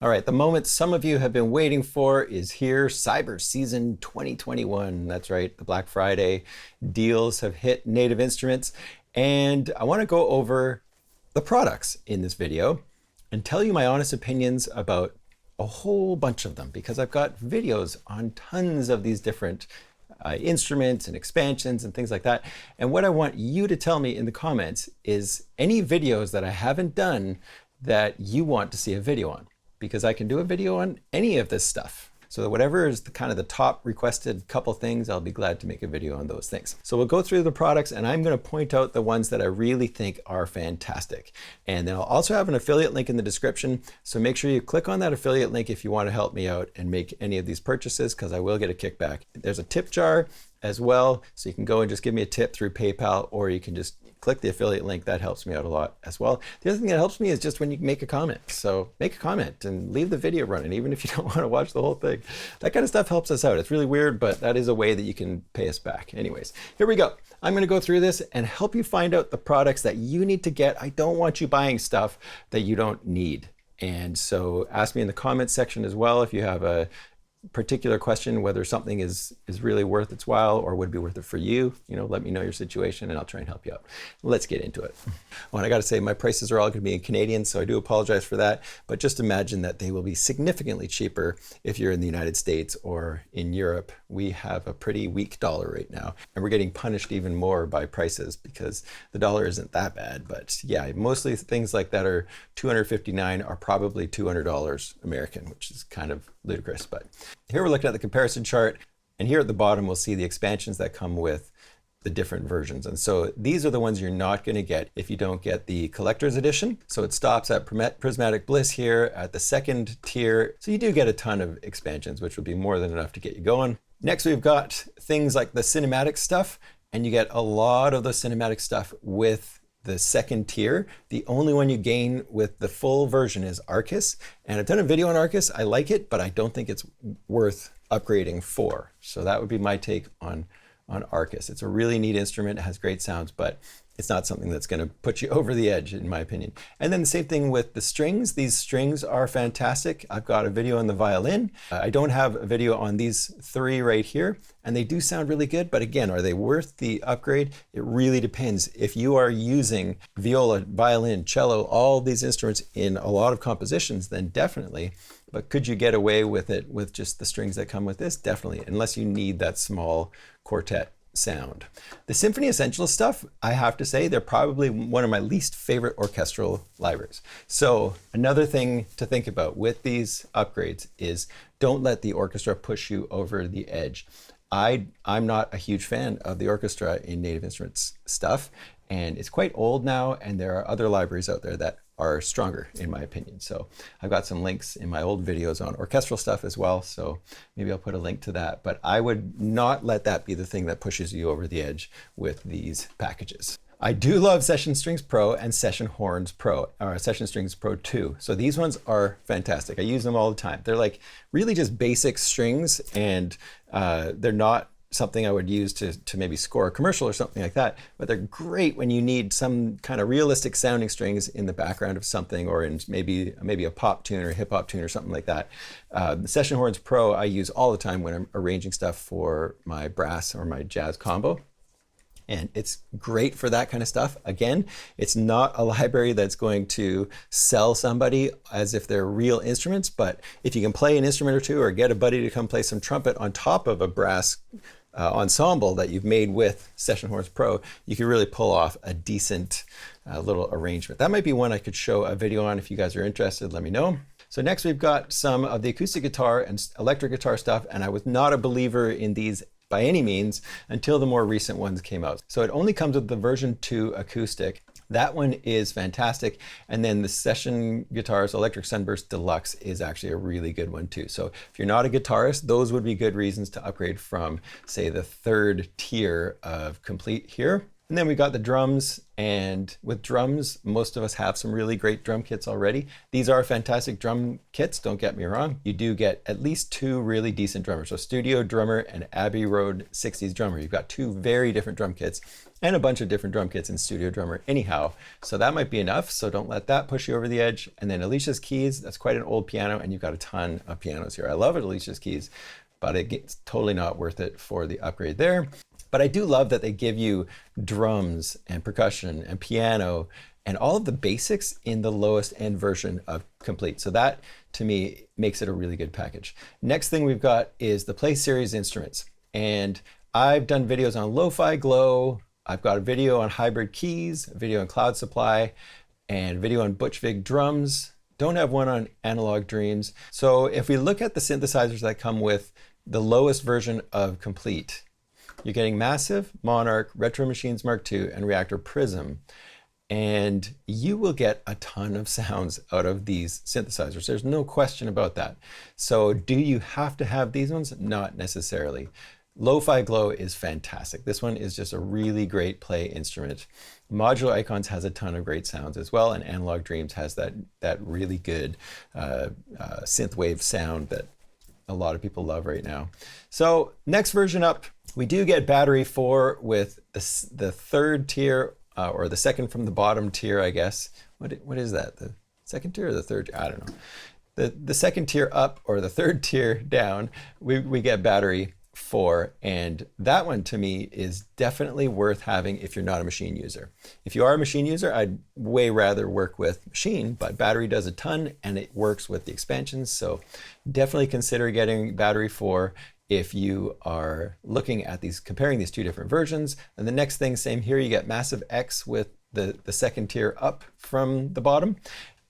All right, the moment some of you have been waiting for is here, Cyber Season 2021. That's right, the Black Friday deals have hit Native Instruments, and I want to go over the products in this video and tell you my honest opinions about a whole bunch of them, because I've got videos on tons of these different instruments and expansions and things like that. And what I want you to tell me in the comments is any videos that I haven't done that you want to see a video on, because I can do a video on any of this stuff. So whatever is the top requested couple things, I'll be glad to make a video on those things. So we'll go through the products and I'm going to point out the ones that I really think are fantastic. And then I'll also have an affiliate link in the description. So make sure you click on that affiliate link if you want to help me out and make any of these purchases, because I will get a kickback. There's a tip jar as well. So you can go and just give me a tip through PayPal, or you can just click the affiliate link. That helps me out a lot as well. The other thing that helps me is just when you make a comment. So make a comment and leave the video running, even if you don't want to watch the whole thing. That kind of stuff helps us out. It's really weird, but that is a way that you can pay us back. Anyways, here we go. I'm going to go through this and help you find out the products that you need to get. I don't want you buying stuff that you don't need. And so ask me in the comments section as well if you have a particular question, whether something is really worth its while or would be worth it for you. Let me know your situation and I'll try and help you out. Let's get into it. Oh, and I got to say, my prices are all going to be in Canadian, so I do apologize for that, but just imagine that they will be significantly cheaper if you're in the United States or in Europe. We have a pretty weak dollar right now, and we're getting punished even more by prices because the dollar isn't that bad. But yeah, mostly things like that are $259 are probably $200 American, which is kind of ludicrous. But here we're looking at the comparison chart, and here at the bottom we'll see the expansions that come with the different versions. And so these are the ones you're not going to get if you don't get the collector's edition. So it stops at Prismatic Bliss here at the second tier. So you do get a ton of expansions, which will be more than enough to get you going. Next, we've got things like the cinematic stuff, and you get a lot of the cinematic stuff with the second tier. The only one you gain with the full version is Arcus. And I've done a video on Arcus. I like it, but I don't think it's worth upgrading for. So that would be my take on Arcus. It's a really neat instrument. It has great sounds, but it's not something that's going to put you over the edge, in my opinion. And then the same thing with the strings. These strings are fantastic. I've got a video on the violin. I don't have a video on these three right here, and they do sound really good. But again, are they worth the upgrade? It really depends. If you are using viola, violin, cello, all these instruments in a lot of compositions, then definitely. But could you get away with it with just the strings that come with this? Definitely, unless you need that small quartet sound. The Symphony Essentials stuff, I have to say, they're probably one of my least favorite orchestral libraries. So another thing to think about with these upgrades is don't let the orchestra push you over the edge. I'm not a huge fan of the orchestra in Native Instruments stuff, and it's quite old now, and there are other libraries out there that are stronger, in my opinion. So I've got some links in my old videos on orchestral stuff as well, so maybe I'll put a link to that. But I would not let that be the thing that pushes you over the edge with these packages. I do love Session Strings Pro and Session Horns Pro, or Session Strings Pro 2. So these ones are fantastic. I use them all the time. They're like really just basic strings, and they're not something I would use to maybe score a commercial or something like that, but they're great when you need some kind of realistic sounding strings in the background of something, or in maybe a pop tune or hip hop tune or something like that. The Session Horns Pro I use all the time when I'm arranging stuff for my brass or my jazz combo. And it's great for that kind of stuff. Again, it's not a library that's going to sell somebody as if they're real instruments, but if you can play an instrument or two or get a buddy to come play some trumpet on top of a brass ensemble that you've made with Session Horns Pro, you can really pull off a decent little arrangement. That might be one I could show a video on. If you guys are interested, let me know. So next we've got some of the acoustic guitar and electric guitar stuff, and I was not a believer in these by any means until the more recent ones came out. So it only comes with the version 2 acoustic. That one is fantastic. And then the Session Guitars Electric Sunburst Deluxe is actually a really good one too. So if you're not a guitarist, those would be good reasons to upgrade from, say, the third tier of complete here. And then we got the drums, and with drums, most of us have some really great drum kits already. These are fantastic drum kits, don't get me wrong. You do get at least two really decent drummers. So Studio Drummer and Abbey Road 60s Drummer. You've got two very different drum kits and a bunch of different drum kits in Studio Drummer anyhow. So that might be enough, so don't let that push you over the edge. And then Alicia's Keys, that's quite an old piano, and you've got a ton of pianos here. I love it, Alicia's Keys, but it's totally not worth it for the upgrade there. But I do love that they give you drums and percussion and piano and all of the basics in the lowest end version of Complete. So that, to me, makes it a really good package. Next thing we've got is the Play Series instruments. And I've done videos on Lo-Fi Glow. I've got a video on Hybrid Keys, a video on Cloud Supply, and a video on Butch Vig drums. Don't have one on Analog Dreams. So if we look at the synthesizers that come with the lowest version of Complete, you're getting Massive, Monarch, Retro Machines Mark II, and Reactor Prism. And you will get a ton of sounds out of these synthesizers. There's no question about that. So do you have to have these ones? Not necessarily. Lo-Fi Glow is fantastic. This one is just a really great play instrument. Modular Icons has a ton of great sounds as well, and Analog Dreams has that really good synthwave sound that a lot of people love right now. So next version up, we do get Battery 4 with the third tier, or the second from the bottom tier, I guess. What is that? The second tier or the third? I don't know. The second tier up or the third tier down, we get Battery 4, and that one to me is definitely worth having if you're not a machine user. If you are a machine user, I'd way rather work with Machine, but Battery does a ton and it works with the expansions, so definitely consider getting Battery 4 if you are looking at comparing these two different versions. And the next thing, same here, you get Massive X with the second tier up from the bottom.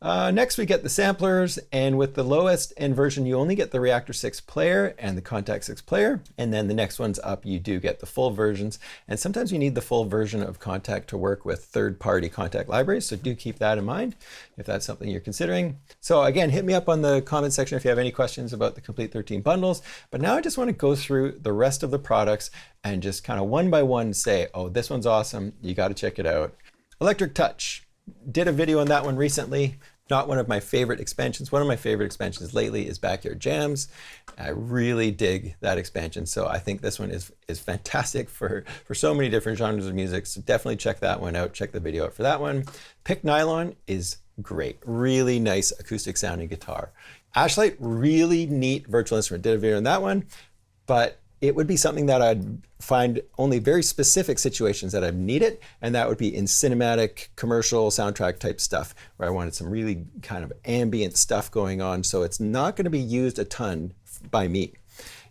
Next we get the samplers, and with the lowest end version you only get the Reactor 6 player and the Contact 6 player, and then the next ones up you do get the full versions, and sometimes you need the full version of Contact to work with third-party Contact libraries, so do keep that in mind if that's something you're considering. So again, hit me up on the comment section if you have any questions about the Complete 13 bundles, but now I just want to go through the rest of the products and just kind of one by one say, oh, this one's awesome, you got to check it out. Electric Touch. Did a video on that one recently. Not one of my favorite expansions. One of my favorite expansions lately is Backyard Jams. I really dig that expansion, so I think this one is fantastic for so many different genres of music, so definitely check that one out. Check the video out for that one. Pick Nylon is great. Really nice acoustic sounding guitar. Ashlight, really neat virtual instrument. Did a video on that one, but it would be something that I'd find only very specific situations that I'd need it, and that would be in cinematic, commercial, soundtrack type stuff, where I wanted some really kind of ambient stuff going on, so it's not going to be used a ton by me.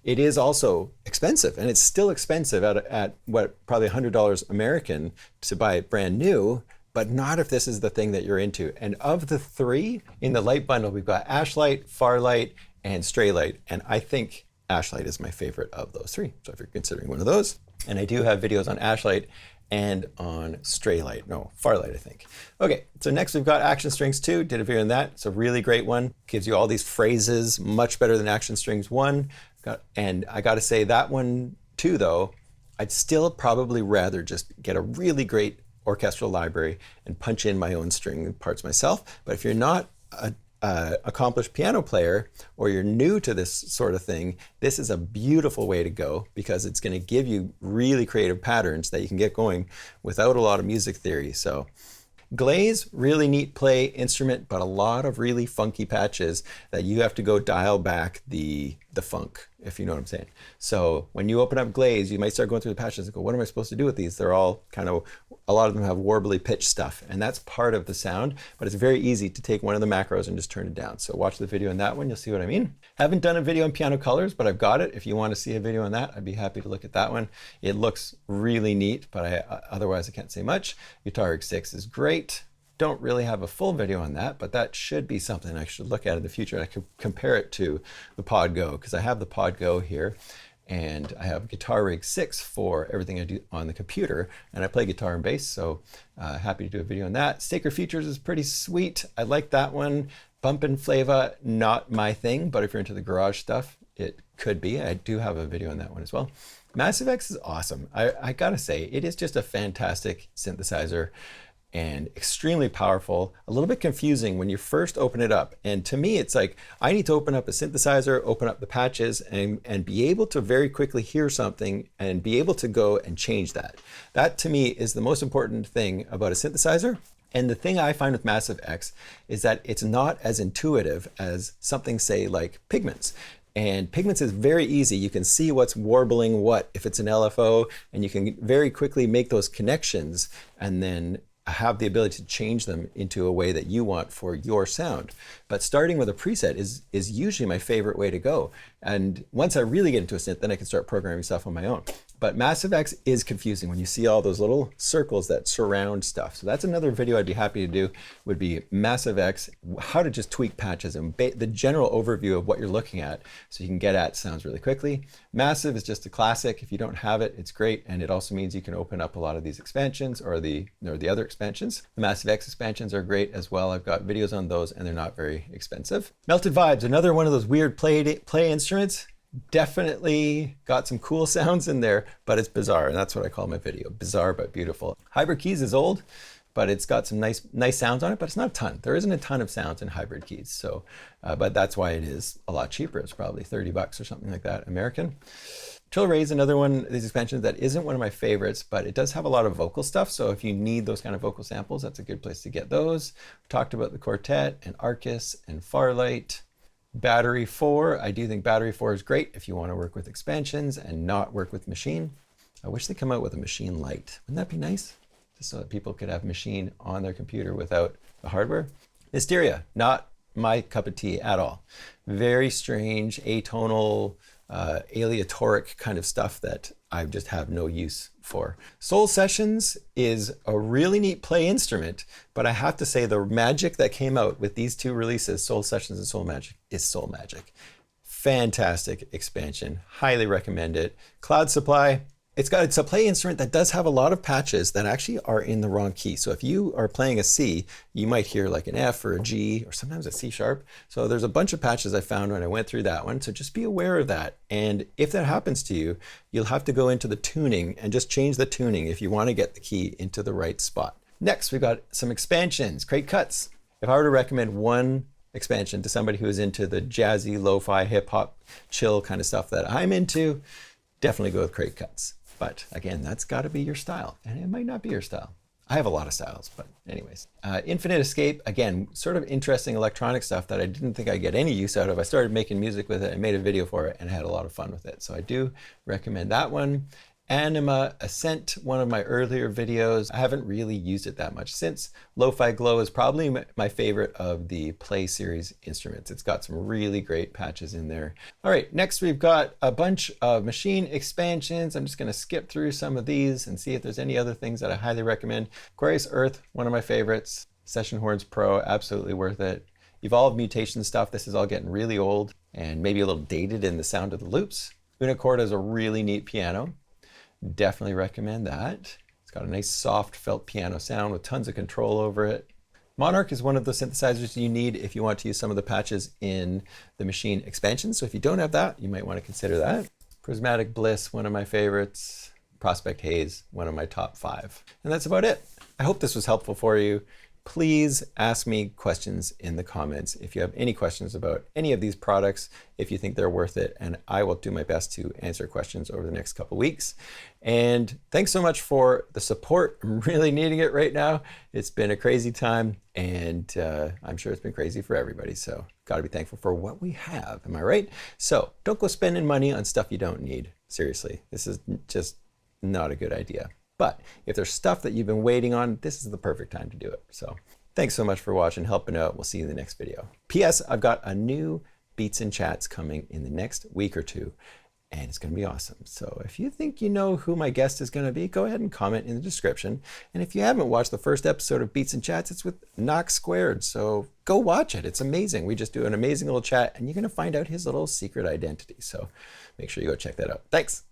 It is also expensive, and it's still expensive at what, probably $100 American to buy it brand new, but not if this is the thing that you're into. And of the three, in the light bundle, we've got Ashlight, Farlight, and Straylight, and I think Ashlight is my favorite of those three, so if you're considering one of those. And I do have videos on Ashlight and on Straylight, no, Farlight, I think. Okay, so next we've got Action Strings 2, did a video on that. It's a really great one, gives you all these phrases, much better than Action Strings 1. And I gotta say that one too though, I'd still probably rather just get a really great orchestral library and punch in my own string parts myself. But if you're not a accomplished piano player, or you're new to this sort of thing, this is a beautiful way to go, because it's going to give you really creative patterns that you can get going without a lot of music theory. So Glaze, really neat play instrument, but a lot of really funky patches that you have to go dial back the funk, if you know what I'm saying. So when you open up Glaze, you might start going through the patches and go, what am I supposed to do with these? They're all kind of, a lot of them have warbly pitch stuff, and that's part of the sound, but it's very easy to take one of the macros and just turn it down. So watch the video on that one, you'll see what I mean. Haven't done a video on piano colors, but I've got it. If you want to see a video on that, I'd be happy to look at that one. It looks really neat, but otherwise I can't say much. Guitar Rig 6 is great. Don't really have a full video on that, but that should be something I should look at in the future. I could compare it to the Pod Go, because I have the Pod Go here, and I have Guitar Rig 6 for everything I do on the computer, and I play guitar and bass, so happy to do a video on that. Staker Features is pretty sweet. I like that one. Bumpin' Flava, not my thing, but if you're into the garage stuff, it could be. I do have a video on that one as well. Massive X is awesome. I gotta say, it is just a fantastic synthesizer and extremely powerful, a little bit confusing when you first open it up. And to me, it's like, I need to open up a synthesizer, open up the patches, and be able to very quickly hear something and be able to go and change that. That to me is the most important thing about a synthesizer. And the thing I find with Massive X is that it's not as intuitive as something, say, like Pigments. And Pigments is very easy. You can see what's warbling what if it's an LFO, and you can very quickly make those connections and then have the ability to change them into a way that you want for your sound. But starting with a preset is usually my favorite way to go. And once I really get into a synth, then I can start programming stuff on my own. But Massive X is confusing when you see all those little circles that surround stuff. So that's another video I'd be happy to do, would be Massive X, how to just tweak patches and the general overview of what you're looking at so you can get at sounds really quickly. Massive is just a classic. If you don't have it, it's great. And it also means you can open up a lot of these expansions or the other expansions. The Massive X expansions are great as well. I've got videos on those and they're not very expensive. Melted Vibes, another one of those weird play instruments. Definitely got some cool sounds in there, but it's bizarre, and that's what I call my video, bizarre but beautiful. Hybrid Keys is old, but it's got some nice sounds on it, but it's not a ton. There isn't a ton of sounds in Hybrid Keys, so but that's why it is a lot cheaper. It's probably 30 bucks or something like that, American. Tilray is another one of these expansions that isn't one of my favorites, but it does have a lot of vocal stuff. So if you need those kind of vocal samples, that's a good place to get those. We talked about the Quartet and Arcus and Farlight. Battery 4, I do think Battery 4 is great if you want to work with expansions and not work with Machine. I wish they'd come out with a Machine Lite. Wouldn't that be nice? Just so that people could have Machine on their computer without the hardware. Hysteria, not my cup of tea at all. Very strange, atonal, aleatoric kind of stuff that I just have no use for. Soul Sessions is a really neat play instrument, but I have to say the magic that came out with these two releases, Soul Sessions and Soul Magic, is Soul Magic. Fantastic expansion, highly recommend it. Cloud Supply, it's a play instrument that does have a lot of patches that actually are in the wrong key. So if you are playing a C, you might hear like an F or a G or sometimes a C sharp. So there's a bunch of patches I found when I went through that one. So just be aware of that. And if that happens to you, you'll have to go into the tuning and just change the tuning if you want to get the key into the right spot. Next, we've got some expansions, Crate Cuts. If I were to recommend one expansion to somebody who is into the jazzy, lo-fi, hip hop, chill kind of stuff that I'm into, definitely go with Crate Cuts. But again, that's got to be your style, and it might not be your style. I have a lot of styles, but anyways. Infinite Escape, again, sort of interesting electronic stuff that I didn't think I'd get any use out of. I started making music with it, I made a video for it, and had a lot of fun with it. So I do recommend that one. Anima Ascent, one of my earlier videos. I haven't really used it that much since. Lo-Fi Glow is probably my favorite of the Play series instruments. It's got some really great patches in there. All right, next we've got a bunch of Machine expansions. I'm just gonna skip through some of these and see if there's any other things that I highly recommend. Aquarius Earth, one of my favorites. Session Horns Pro, absolutely worth it. Evolved Mutation stuff, this is all getting really old and maybe a little dated in the sound of the loops. Unicorda is a really neat piano. Definitely recommend that. It's got a nice soft felt piano sound with tons of control over it. Monarch is one of the synthesizers you need if you want to use some of the patches in the Machine expansion. So if you don't have that, you might want to consider that. Prismatic Bliss, one of my favorites. Prospect Haze, one of my top 5. And that's about it. I hope this was helpful for you. Please ask me questions in the comments if you have any questions about any of these products, if you think they're worth it, and I will do my best to answer questions over the next couple weeks. And thanks so much for the support. I'm really needing it right now. It's been a crazy time, and I'm sure it's been crazy for everybody. So gotta be thankful for what we have, am I right? So don't go spending money on stuff you don't need. Seriously, this is just not a good idea. But if there's stuff that you've been waiting on, this is the perfect time to do it. So thanks so much for watching, helping out. We'll see you in the next video. P.S. I've got a new Beats and Chats coming in the next week or two, and it's going to be awesome. So if you think you know who my guest is going to be, go ahead and comment in the description. And if you haven't watched the first episode of Beats and Chats, it's with Knox Squared. So go watch it. It's amazing. We just do an amazing little chat, and you're going to find out his little secret identity. So make sure you go check that out. Thanks.